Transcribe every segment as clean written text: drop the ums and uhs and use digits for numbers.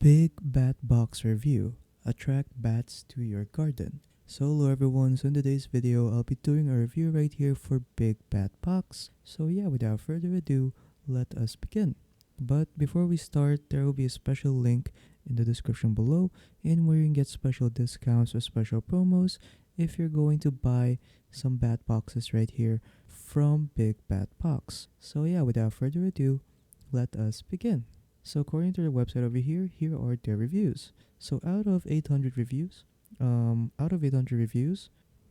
Big Bat Box Review. Attract bats to your garden. So hello everyone, so in today's video I'll be doing a review right here for Big Bat Box. So yeah, without further ado, let us begin. But before we start, there will be a special link in the description below in where you can get special discounts or special promos if you're going to buy some bat boxes right here from Big Bat Box. So yeah, without further ado, let us begin. So according to the website over here, here are their reviews. So out of 800 reviews,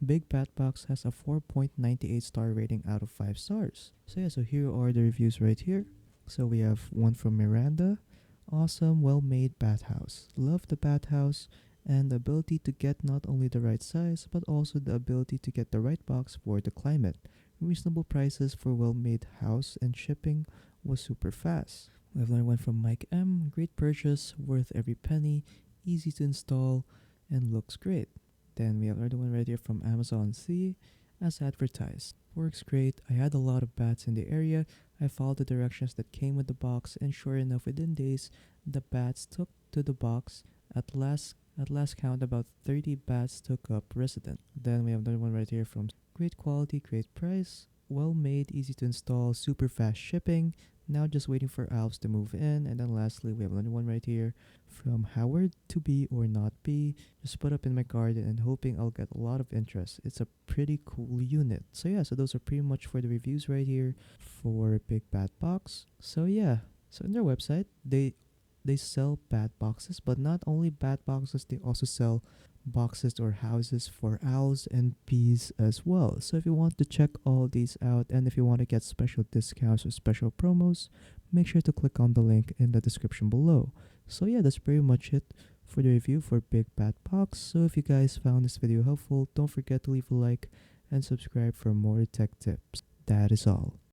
Big Bat Box has a 4.98 star rating out of 5 stars. So yeah, so here are the reviews right here. So we have one from Miranda. Awesome, well-made bathhouse. Love the bathhouse and the ability to get not only the right size, but also the ability to get the right box for the climate. Reasonable prices for well-made house and shipping was super fast. We have another one from Mike M. Great purchase, worth every penny, easy to install, and looks great. Then we have another one right here from Amazon C. As advertised. Works great. I had a lot of bats in the area. I followed the directions that came with the box, and sure enough, within days, the bats took to the box. At last count, about 30 bats took up resident. Then we have another one right here from great quality, great price, well made, easy to install, super fast shipping. Now just waiting for Alps to move in. And then lastly, we have another one right here from Howard to be or not be. Just put up in my garden and hoping I'll get a lot of interest. It's a pretty cool unit. So yeah, so those are pretty much for the reviews right here for Big Bat Box. So yeah, so in their website, they sell bat boxes, but not only bat boxes, they also sell boxes or houses for owls and bees as well. So if you want to check all these out and if you want to get special discounts or special promos, make sure to click on the link in the description below. So yeah, that's pretty much it for the review for Big Bat Box. So if you guys found this video helpful, don't forget to leave a like and subscribe for more tech tips. That is all.